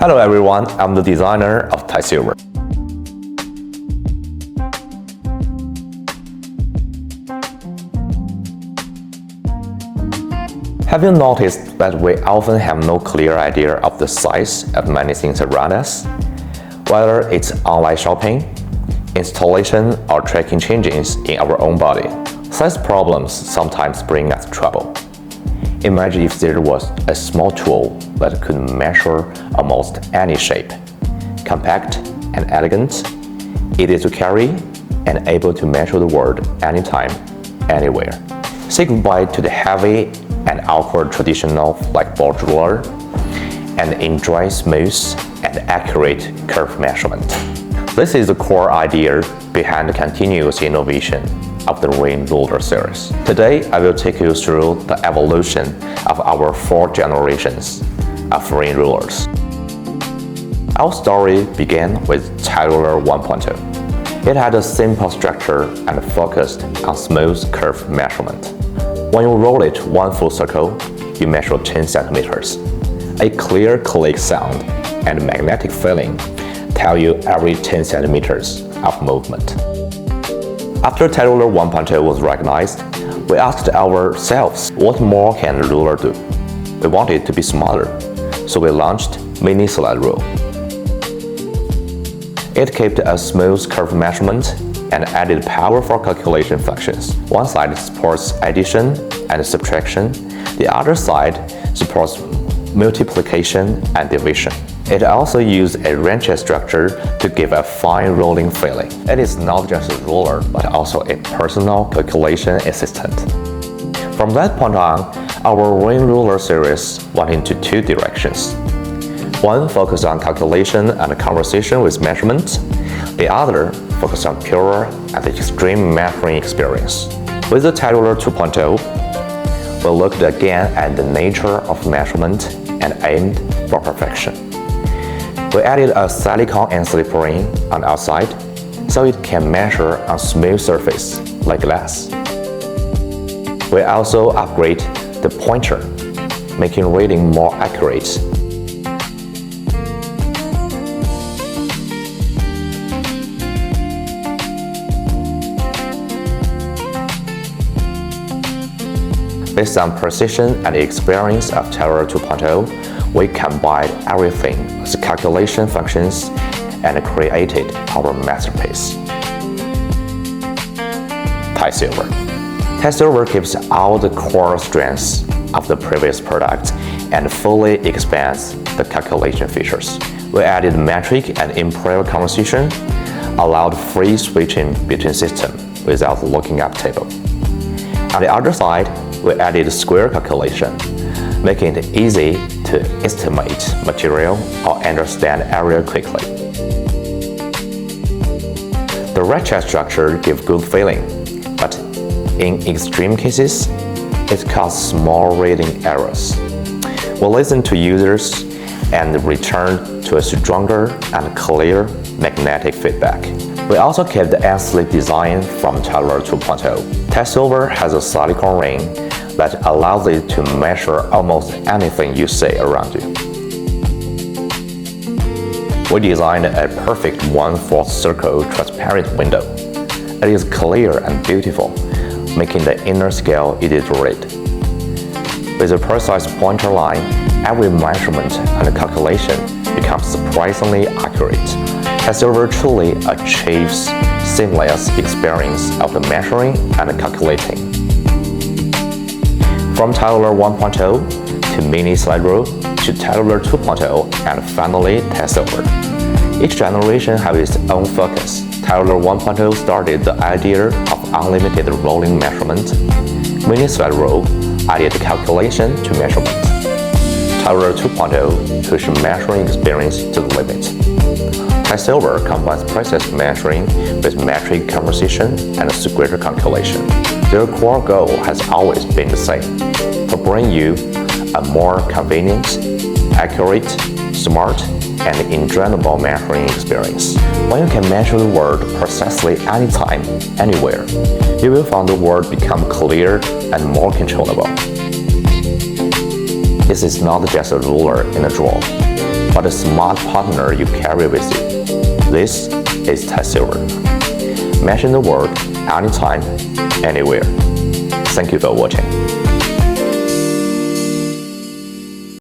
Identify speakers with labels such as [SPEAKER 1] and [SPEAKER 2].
[SPEAKER 1] Hello everyone, I'm the designer of TiSolver. Have you noticed that we often have no clear idea of the size of many things around us? Whether it's online shopping, installation, or tracking changes in our own body, size problems sometimes bring us trouble. Imagine if there was a small tool that could measure almost any shape, compact and elegant, easy to carry, and able to measure the world anytime, anywhere. Say goodbye to the heavy and awkward traditional blackboard ruler and enjoy smooth and accurate curve measurement. This is the core idea behind the continuous innovation of the ring ruler series. Today, I will take you through the evolution of our 4 generations of ring rulers. Our story began with Tiroler 1.0. It had a simple structure and focused on smooth curve measurement. When you roll it one full circle, you measure 10 centimeters. A clear click sound and magnetic feeling tell you every 10 centimeters of movement. After Tiroler 1.0 was recognized, we asked ourselves, what more can a ruler do? We wanted it to be smaller, so we launched Mini Slide Rule. It kept a smooth curve measurement and added powerful calculation functions. One side supports addition and subtraction, the other side supports multiplication and division. It also used a wrench structure to give a fine rolling feeling. It is not just a ruler, but also a personal calculation assistant. From that point on, our ring ruler series went into 2 directions. One focused on calculation and conversation with measurement. The other focused on pure and extreme measuring experience. With the Tiroler 2.0, we looked again at the nature of measurement and aimed for perfection. We added a silicone and slip ring on the outside, so it can measure on smooth surface like glass. We also upgrade the pointer, making reading more accurate. Based on precision and experience of Tiroler 2.0, we combined everything with calculation functions and created our masterpiece, TiSolver. TiSolver keeps all the core strengths of the previous product and fully expands the calculation features. We added metric and improved conversion, allowed free switching between systems without looking up table. On the other side, we added square calculation, making it easy to estimate material or understand area quickly. The ratchet structure gives good feeling, but in extreme cases, it causes small reading errors. We listen to users and return to a stronger and clear magnetic feedback. We also kept the unslick design from Tiroler 2.0. TiSolver has a silicone ring that allows it to measure almost anything you see around you. We designed a perfect 1/4 circle transparent window. It is clear and beautiful, making the inner scale easy to read. With a precise pointer line, every measurement and calculation becomes surprisingly accurate. TiSolver truly achieves seamless experience of the measuring and calculating. From Tiroler 1.0 to Mini Slide Rule to Tiroler 2.0 and finally TiSolver. Each generation has its own focus. Tiroler 1.0 started the idea of unlimited rolling measurement. Mini Slide Rule added calculation to measurement. Tiroler 2.0 pushed measuring experience to the limit. TiSolver combines precise measuring with metric conversion and square calculation. Their core goal has always been the same, to bring you a more convenient, accurate, smart, and enjoyable measuring experience. When you can measure the world precisely anytime, anywhere, you will find the world become clear and more controllable. This is not just a ruler in a drawer, but a smart partner you carry with you. This is TiSolver. Mention the word anytime, anywhere. Thank you for watching.